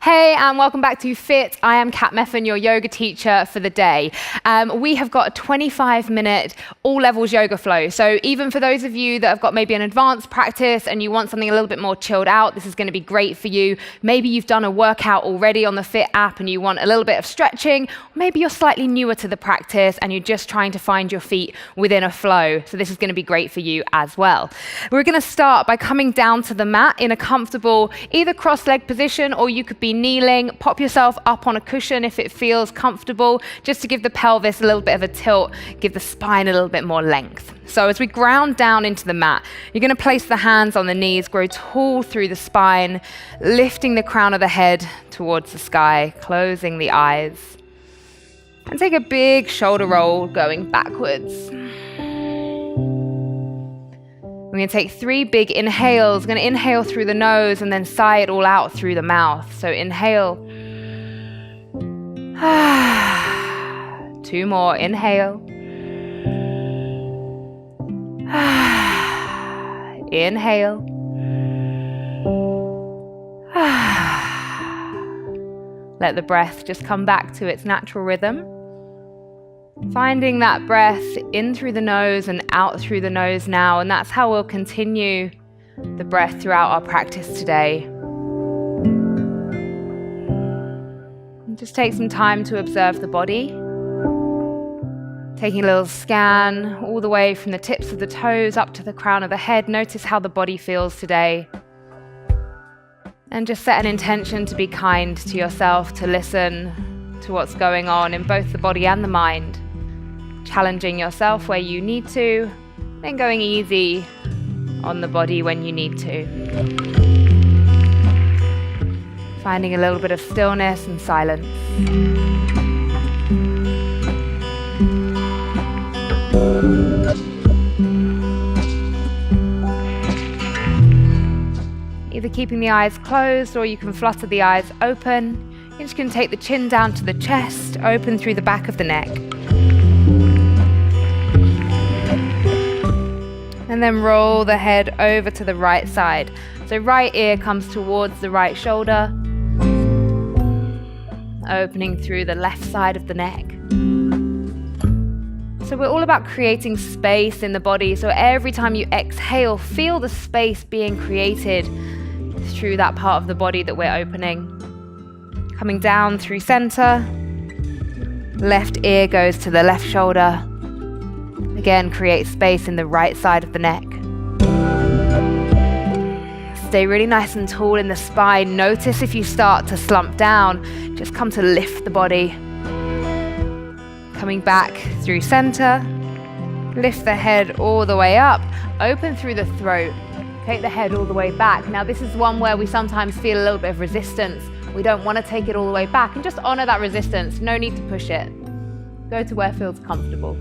Hey, and welcome back to Fit. I am Kat Meffan, your yoga teacher for the day. We have got a 25-minute all levels yoga flow. So even for those of you that have got maybe an advanced practice and you want something a little bit more chilled out, this is going to be great for you. Maybe you've done a workout already on the Fit app and you want a little bit of stretching. Maybe you're slightly newer to the practice and you're just trying to find your feet within a flow. So this is going to be great for you as well. We're going to start by coming down to the mat in a comfortable either cross-leg position, or you could be kneeling. Pop yourself up on a cushion if it feels comfortable, just to give the pelvis a little bit of a tilt, give the spine a little bit more length. So as we ground down into the mat, you're going to place the hands on the knees, grow tall through the spine, lifting the crown of the head towards the sky, closing the eyes, and take a big shoulder roll going backwards. We're going to take 3 big inhales. We're going to inhale through the nose and then sigh it all out through the mouth. So inhale. 2 more. Inhale. Inhale. Let the breath just come back to its natural rhythm. Finding that breath in through the nose and out through the nose now, and that's how we'll continue the breath throughout our practice today. And just take some time to observe the body, taking a little scan all the way from the tips of the toes up to the crown of the head. Notice how the body feels today. And just set an intention to be kind to yourself, to listen to what's going on in both the body and the mind. Challenging yourself where you need to, then going easy on the body when you need to. Finding a little bit of stillness and silence. Either keeping the eyes closed or you can flutter the eyes open. You're just going to take the chin down to the chest, open through the back of the neck. And then roll the head over to the right side. So right ear comes towards the right shoulder, opening through the left side of the neck. So we're all about creating space in the body. So every time you exhale, feel the space being created through that part of the body that we're opening. Coming down through center, left ear goes to the left shoulder. Again, create space in the right side of the neck. Stay really nice and tall in the spine. Notice if you start to slump down, just come to lift the body. Coming back through center, lift the head all the way up, open through the throat, take the head all the way back. Now this is one where we sometimes feel a little bit of resistance. We don't want to take it all the way back, and just honor that resistance. No need to push it. Go to where feels comfortable.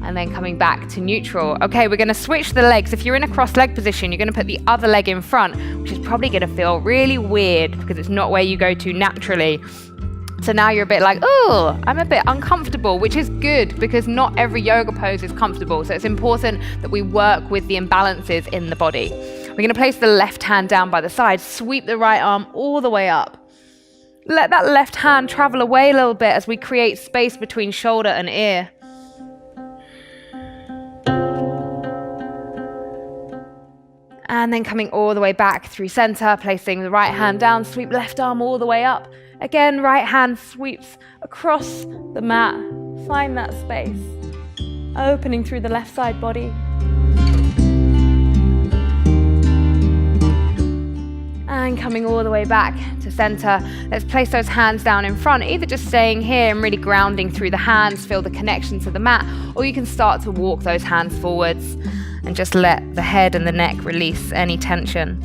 And then coming back to neutral. Okay, we're going to switch the legs. If you're in a cross-leg position, you're going to put the other leg in front, which is probably going to feel really weird because it's not where you go to naturally. So now you're a bit like, oh, I'm a bit uncomfortable, which is good because not every yoga pose is comfortable. So it's important that we work with the imbalances in the body. We're going to place the left hand down by the side, sweep the right arm all the way up. Let that left hand travel away a little bit as we create space between shoulder and ear. And then coming all the way back through center, placing the right hand down, sweep left arm all the way up. Again, right hand sweeps across the mat. Find that space. Opening through the left side body. And coming all the way back to center. Let's place those hands down in front, either just staying here and really grounding through the hands, feel the connection to the mat, or you can start to walk those hands forwards and just let the head and the neck release any tension.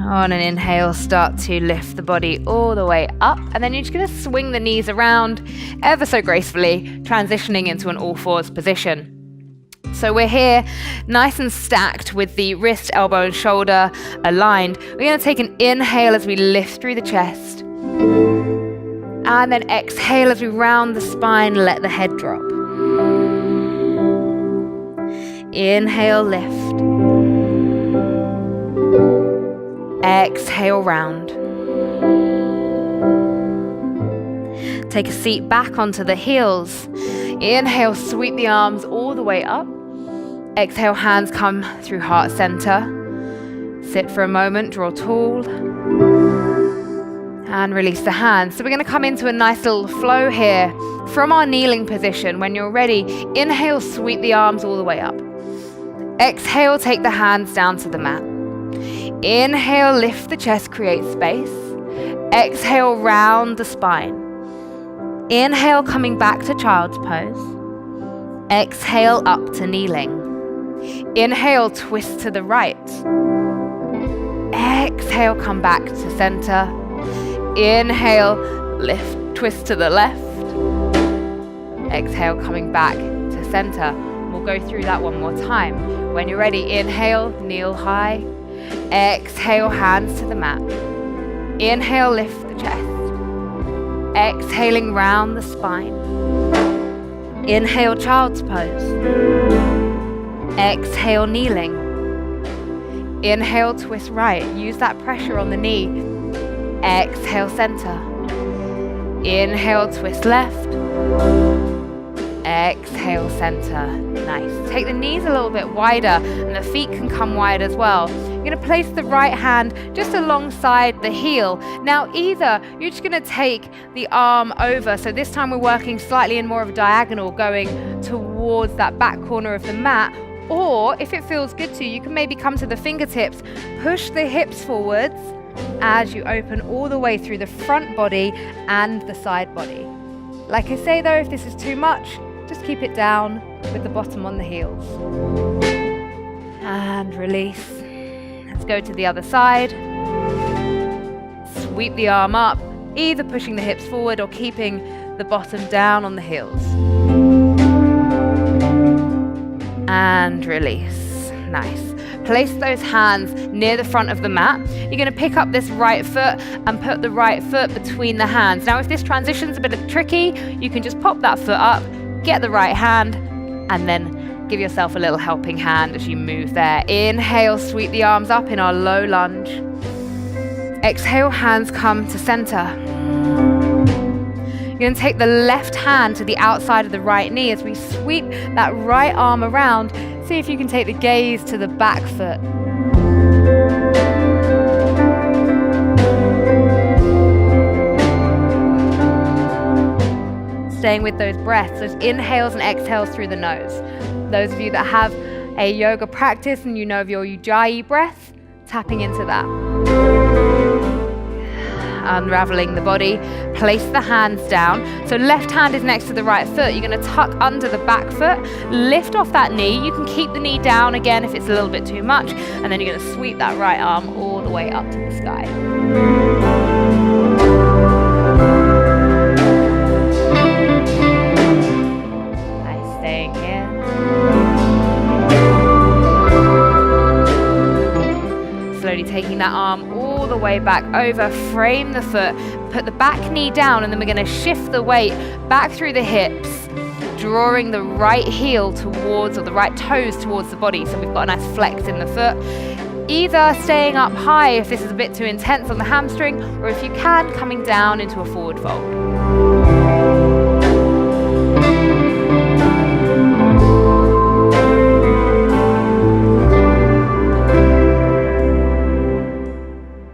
On an inhale, start to lift the body all the way up, and then you're just going to swing the knees around ever so gracefully, transitioning into an all-fours position. So we're here nice and stacked with the wrist, elbow, and shoulder aligned. We're going to take an inhale as we lift through the chest. And then exhale as we round the spine, let the head drop. Inhale, lift. Exhale, round. Take a seat back onto the heels. Inhale, sweep the arms all the way up. Exhale, hands come through heart center. Sit for a moment, draw tall. And release the hands. So we're going to come into a nice little flow here from our kneeling position. When you're ready, inhale, sweep the arms all the way up. Exhale, take the hands down to the mat. Inhale, lift the chest, create space. Exhale, round the spine. Inhale, coming back to child's pose. Exhale, up to kneeling. Inhale, twist to the right. Exhale, come back to center. Inhale, lift, twist to the left. Exhale, coming back to center. We'll go through that one more time. When you're ready, inhale, kneel high. Exhale, hands to the mat. Inhale, lift the chest. Exhaling, round the spine. Inhale, child's pose. Exhale, kneeling. Inhale, twist right. Use that pressure on the knee. Exhale, center. Inhale, twist left. Exhale, center. Nice. Take the knees a little bit wider and the feet can come wide as well. You're going to place the right hand just alongside the heel. Now either you're just going to take the arm over, so this time we're working slightly in more of a diagonal, going towards that back corner of the mat, or if it feels good to you, you can maybe come to the fingertips, push the hips forwards as you open all the way through the front body and the side body. Like I say though, if this is too much, just keep it down with the bottom on the heels. And release. Let's go to the other side. Sweep the arm up, either pushing the hips forward or keeping the bottom down on the heels. And release. Nice. Place those hands near the front of the mat. You're going to pick up this right foot and put the right foot between the hands. Now if this transition's a bit tricky, you can just pop that foot up, get the right hand, and then give yourself a little helping hand as you move there. Inhale, sweep the arms up in our low lunge. Exhale, hands come to center. You're going to take the left hand to the outside of the right knee as we sweep that right arm around. See if you can take the gaze to the back foot. Staying with those breaths, those inhales and exhales through the nose. Those of you that have a yoga practice and you know of your Ujjayi breath, tapping into that. Unraveling the body, place the hands down. So left hand is next to the right foot. You're going to tuck under the back foot, lift off that knee. You can keep the knee down again if it's a little bit too much, and then you're going to sweep that right arm all the way up to the sky. Nice, staying here. Slowly taking that arm all the way back over, frame the foot, put the back knee down, and then we're going to shift the weight back through the hips, drawing the right heel towards, or the right toes towards the body, so we've got a nice flex in the foot. Either staying up high if this is a bit too intense on the hamstring, or if you can, coming down into a forward fold.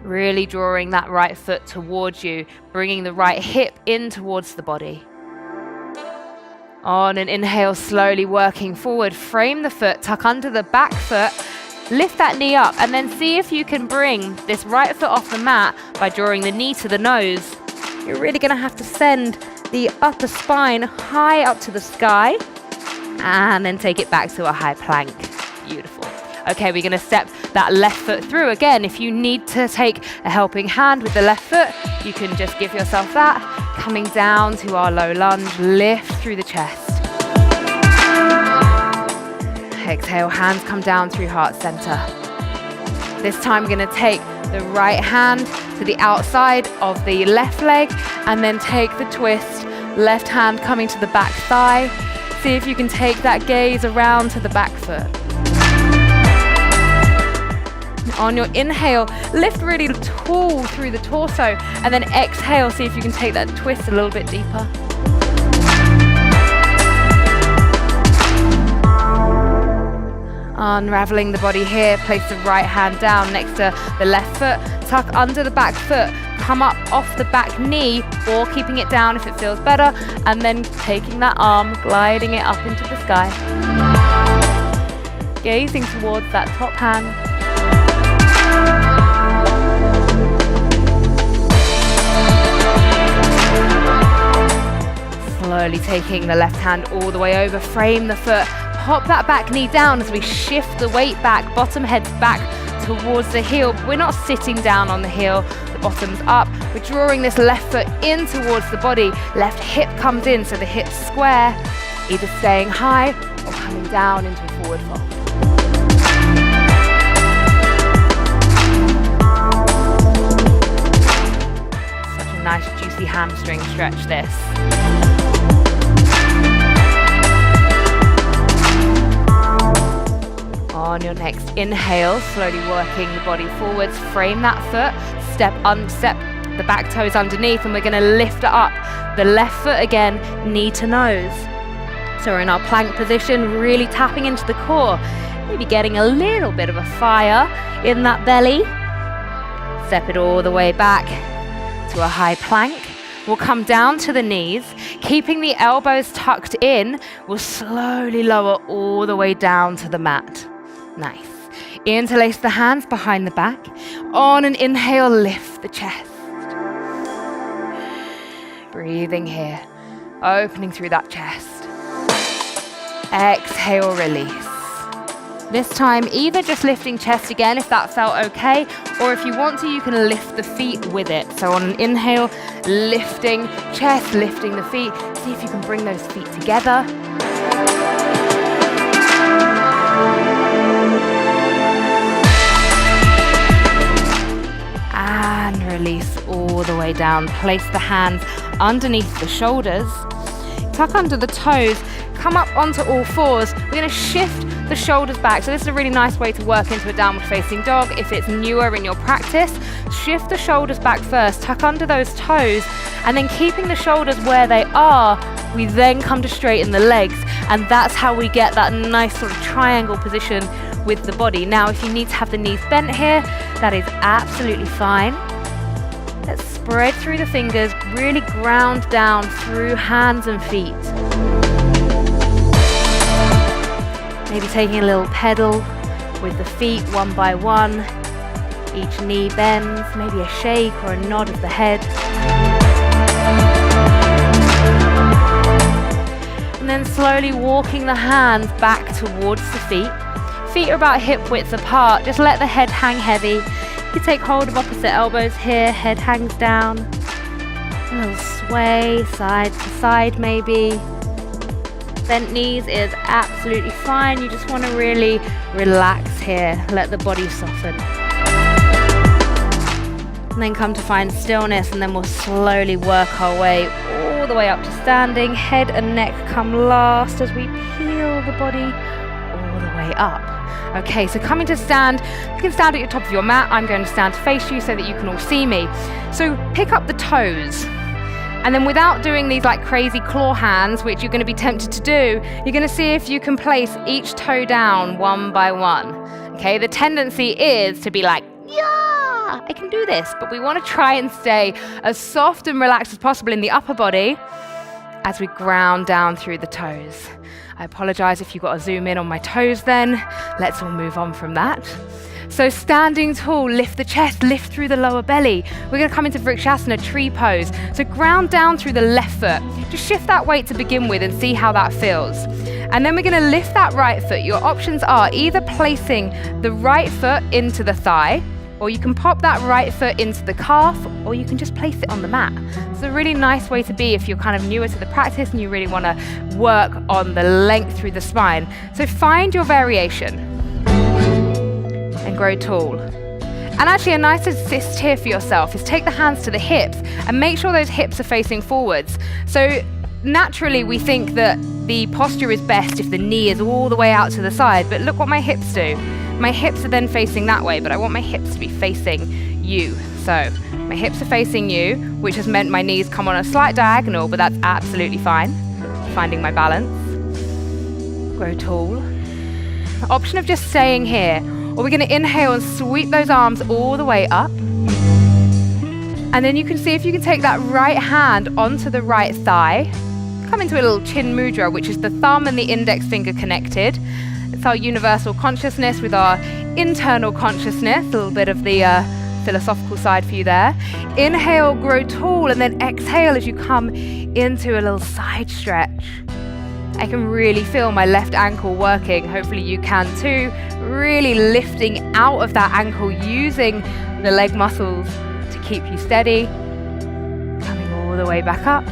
Really drawing that right foot towards you, bringing the right hip in towards the body. On an inhale, slowly working forward, frame the foot, tuck under the back foot, lift that knee up, and then see if you can bring this right foot off the mat by drawing the knee to the nose. You're really going to have to send the upper spine high up to the sky, and then take it back to a high plank. Beautiful. Okay, we're going to step that left foot through. Again, if you need to take a helping hand with the left foot, you can just give yourself that. Coming down to our low lunge, lift through the chest. Exhale, hands come down through heart center. This time we're going to take the right hand to the outside of the left leg, and then take the twist, left hand coming to the back thigh. See if you can take that gaze around to the back foot. On your inhale, lift really tall through the torso, and then exhale, see if you can take that twist a little bit deeper. Unraveling the body here, place the right hand down next to the left foot, tuck under the back foot, come up off the back knee, or keeping it down if it feels better, and then taking that arm, gliding it up into the sky. Gazing towards that top hand. Slowly taking the left hand all the way over, frame the foot, pop that back knee down as we shift the weight back, bottom heads back towards the heel. We're not sitting down on the heel, the bottom's up. We're drawing this left foot in towards the body, left hip comes in, so the hips square, either staying high or coming down into a forward fold. Such a nice juicy hamstring stretch this. On your next inhale, slowly working the body forwards, frame that foot, step the back toes underneath, and we're going to lift it up. The left foot again, knee to nose. So we're in our plank position, really tapping into the core, maybe getting a little bit of a fire in that belly. Step it all the way back to a high plank. We'll come down to the knees, keeping the elbows tucked in. We'll slowly lower all the way down to the mat. Nice. Interlace the hands behind the back. On an inhale, lift the chest. Breathing here, opening through that chest. Exhale, release. This time, either just lifting chest again if that felt okay, or if you want to, you can lift the feet with it. So on an inhale, lifting chest, lifting the feet. See if you can bring those feet together. And release all the way down. Place the hands underneath the shoulders. Tuck under the toes. Come up onto all fours. We're going to shift the shoulders back. So this is a really nice way to work into a downward facing dog. If it's newer in your practice, shift the shoulders back first. Tuck under those toes. And then keeping the shoulders where they are, we then come to straighten the legs. And that's how we get that nice sort of triangle position with the body. Now, if you need to have the knees bent here, that is absolutely fine. Let's spread through the fingers, really ground down through hands and feet. Maybe taking a little pedal with the feet one by one. Each knee bends, maybe a shake or a nod of the head. And then slowly walking the hands back towards the feet. Feet are about hip width apart. Just let the head hang heavy. You take hold of opposite elbows here, head hangs down. A little sway, side to side maybe. Bent knees is absolutely fine. You just want to really relax here. Let the body soften. And then come to find stillness, and then we'll slowly work our way all the way up to standing. Head and neck come last as we peel the body all the way up. Okay, so coming to stand, you can stand at your top of your mat. I'm going to stand to face you so that you can all see me. So pick up the toes. And then without doing these like crazy claw hands, which you're going to be tempted to do, you're going to see if you can place each toe down one by one. Okay, the tendency is to be like, yeah, I can do this. But we want to try and stay as soft and relaxed as possible in the upper body as we ground down through the toes. I apologize if you've got to zoom in on my toes then. Let's all move on from that. So standing tall, lift the chest, lift through the lower belly. We're going to come into Vrikshasana, tree pose. So ground down through the left foot. Just shift that weight to begin with and see how that feels. And then we're going to lift that right foot. Your options are either placing the right foot into the thigh, or you can pop that right foot into the calf, or you can just place it on the mat. It's a really nice way to be if you're kind of newer to the practice and you really want to work on the length through the spine. So find your variation and grow tall. And actually a nice assist here for yourself is take the hands to the hips and make sure those hips are facing forwards. So naturally we think that the posture is best if the knee is all the way out to the side, but look what my hips do. My hips are then facing that way, but I want my hips to be facing you. So my hips are facing you, which has meant my knees come on a slight diagonal, but that's absolutely fine. Finding my balance. Grow tall. The option of just staying here, or we're going to inhale and sweep those arms all the way up. And then you can see if you can take that right hand onto the right thigh, come into a little chin mudra, which is the thumb and the index finger connected. It's our universal consciousness with our internal consciousness, a little bit of the philosophical side for you there. Inhale, grow tall, and then exhale as you come into a little side stretch. I can really feel my left ankle working. Hopefully you can too. Really lifting out of that ankle, using the leg muscles to keep you steady. Coming all the way back up.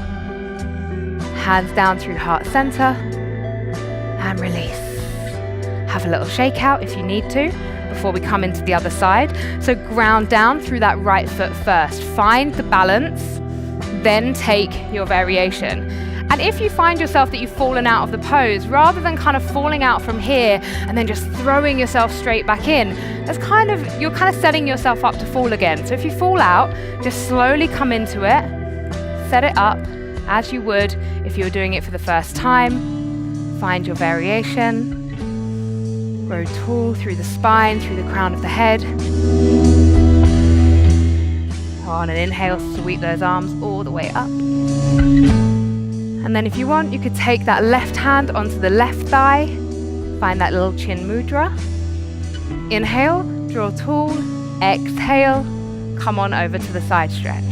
Hands down through heart center. And release. Have a little shake out if you need to before we come into the other side. So ground down through that right foot first. Find the balance, then take your variation. And if you find yourself that you've fallen out of the pose, rather than kind of falling out from here and then just throwing yourself straight back in, you're kind of setting yourself up to fall again. So if you fall out, just slowly come into it, set it up as you would if you were doing it for the first time. Find your variation. Grow tall through the spine, through the crown of the head. On an inhale, sweep those arms all the way up. And then if you want, you could take that left hand onto the left thigh. Find that little chin mudra. Inhale, draw tall. Exhale, come on over to the side stretch.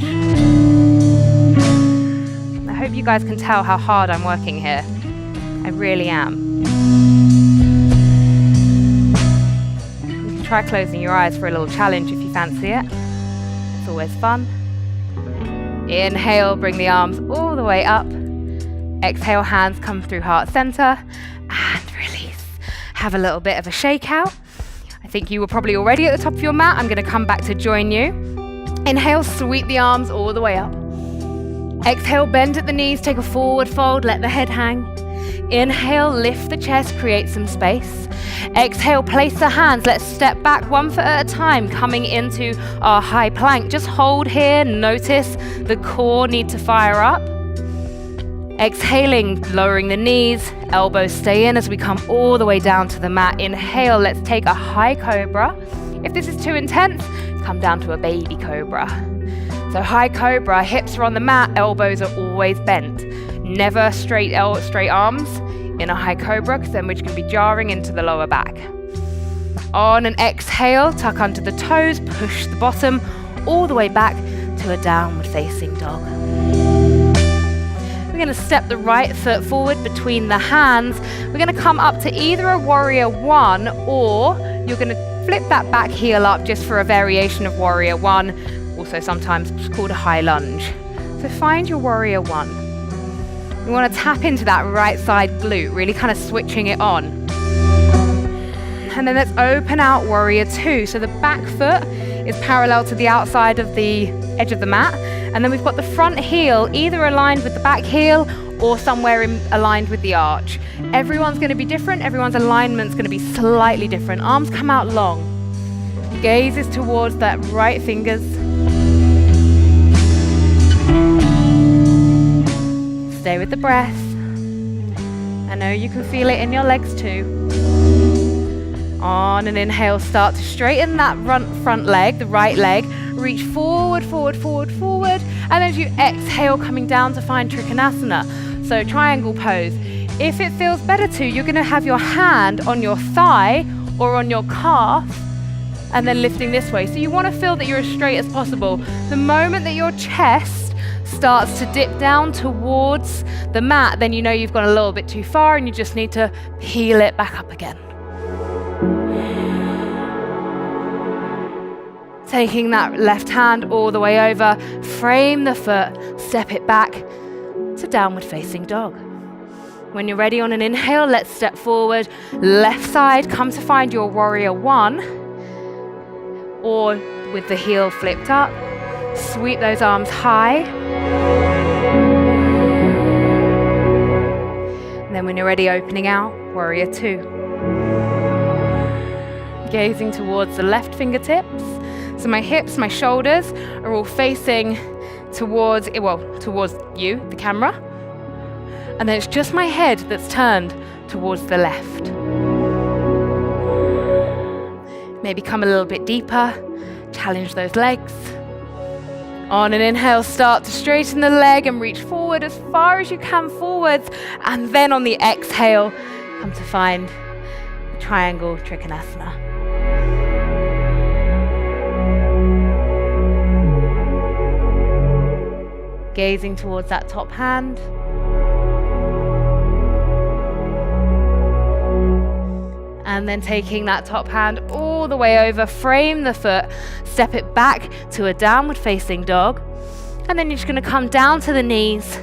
I hope you guys can tell how hard I'm working here. I really am. You can try closing your eyes for a little challenge if you fancy it. It's always fun. Inhale, bring the arms all the way up. Exhale, hands come through heart center, and release. Have a little bit of a shake out. I think you were probably already at the top of your mat. I'm going to come back to join you. Inhale, sweep the arms all the way up. Exhale, bend at the knees, take a forward fold, let the head hang. Inhale, lift the chest, create some space. Exhale, place the hands. Let's step back one foot at a time, coming into our high plank. Just hold here. Notice the core need to fire up. Exhaling, lowering the knees, elbows stay in as we come all the way down to the mat. Inhale, let's take a high cobra. If this is too intense, come down to a baby cobra. So high cobra, hips are on the mat, elbows are always bent. Never straight arms in a high cobra, because then we can be jarring into the lower back. On an exhale, tuck under the toes, push the bottom all the way back to a downward facing dog. We're going to step the right foot forward between the hands. We're going to come up to either a warrior one, or you're going to flip that back heel up just for a variation of warrior one, also sometimes called a high lunge. So find your warrior one. You want to tap into that right side glute, really kind of switching it on. And then let's open out warrior two. So the back foot is parallel to the outside of the edge of the mat. And then we've got the front heel either aligned with the back heel or somewhere aligned with the arch. Everyone's going to be different. Everyone's alignment's going to be slightly different. Arms come out long. Gaze is towards that right fingers. Stay with the breath. I know you can feel it in your legs too. On an inhale, start to straighten that front leg, the right leg. Reach forward, forward, forward, forward. And as you exhale, coming down to find Trikonasana. So triangle pose. If it feels better to, you're going to have your hand on your thigh or on your calf and then lifting this way. So you want to feel that you're as straight as possible. The moment that your chest starts to dip down towards the mat, then you know you've gone a little bit too far and you just need to peel it back up again. Taking that left hand all the way over, frame the foot, step it back to downward facing dog. When you're ready on an inhale, let's step forward, left side, come to find your warrior one, or with the heel flipped up. Sweep those arms high. And then when you're ready, opening out, warrior two. Gazing towards the left fingertips. So my hips, my shoulders are all facing towards you, the camera. And then it's just my head that's turned towards the left. Maybe come a little bit deeper, challenge those legs. On an inhale, start to straighten the leg and reach forward as far as you can forwards. And then on the exhale, come to find the triangle trikonasana. Gazing towards that top hand. And then taking that top hand all the way over, frame the foot, step it back to a downward facing dog. And then you're just going to come down to the knees,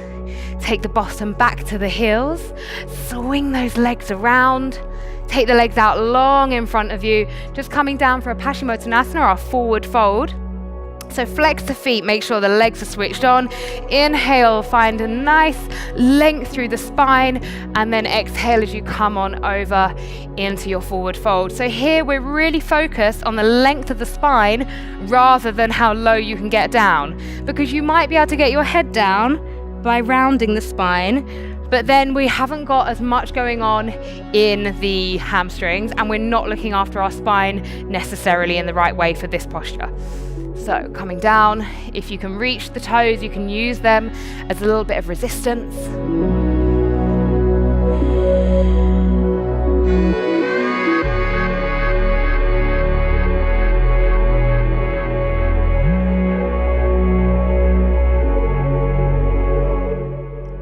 take the bottom back to the heels, swing those legs around, take the legs out long in front of you, just coming down for a Paschimottanasana, our forward fold. So flex the feet, make sure the legs are switched on. Inhale, find a nice length through the spine, and then exhale as you come on over into your forward fold. So here we're really focused on the length of the spine rather than how low you can get down, because you might be able to get your head down by rounding the spine, but then we haven't got as much going on in the hamstrings, and we're not looking after our spine necessarily in the right way for this posture. So coming down, if you can reach the toes, you can use them as a little bit of resistance.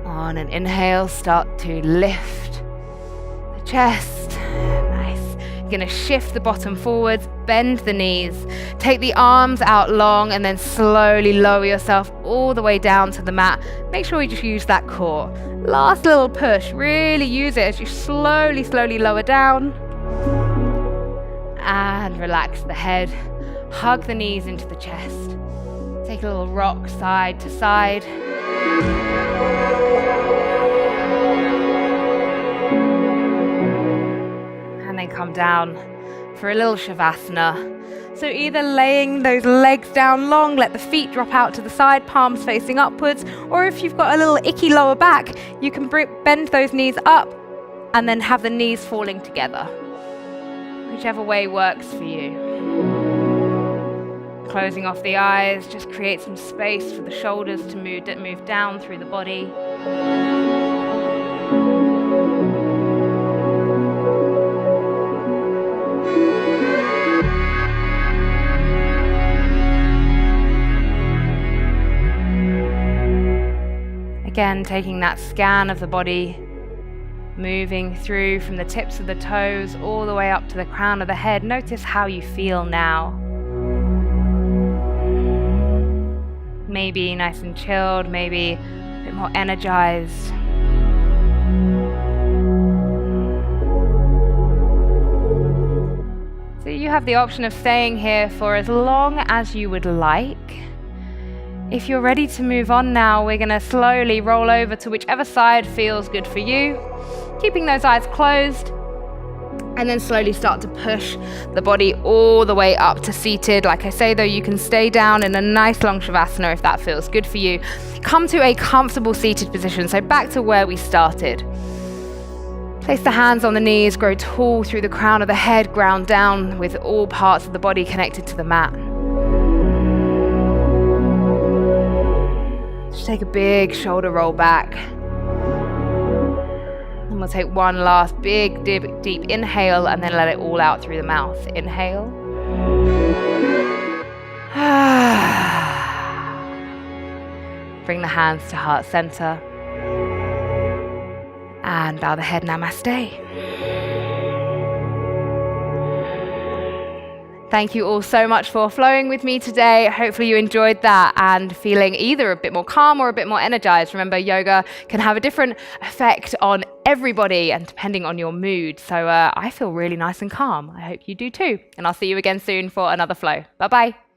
On an inhale, start to lift the chest. Going to shift the bottom forwards, bend the knees, take the arms out long, and then slowly lower yourself all the way down to the mat. Make sure you just use that core. Last little push, really use it as you slowly lower down. And relax the head, hug the knees into the chest. Take a little rock side to side. Then come down for a little Shavasana. So either laying those legs down long, let the feet drop out to the side, palms facing upwards, or if you've got a little icky lower back, you can bend those knees up and then have the knees falling together. Whichever way works for you. Closing off the eyes, just create some space for the shoulders to move down through the body. Again, taking that scan of the body, moving through from the tips of the toes all the way up to the crown of the head. Notice how you feel now. Maybe nice and chilled, maybe a bit more energized. So you have the option of staying here for as long as you would like. If you're ready to move on now, we're going to slowly roll over to whichever side feels good for you, keeping those eyes closed, and then slowly start to push the body all the way up to seated. Like I say though, you can stay down in a nice long Shavasana if that feels good for you. Come to a comfortable seated position, so back to where we started. Place the hands on the knees, grow tall through the crown of the head, ground down with all parts of the body connected to the mat. Just take a big shoulder roll back. And we'll take one last big deep inhale and then let it all out through the mouth. Inhale. Bring the hands to heart center. And bow the head, namaste. Thank you all so much for flowing with me today. Hopefully you enjoyed that and feeling either a bit more calm or a bit more energized. Remember, yoga can have a different effect on everybody and depending on your mood. So I feel really nice and calm. I hope you do too. And I'll see you again soon for another flow. Bye-bye.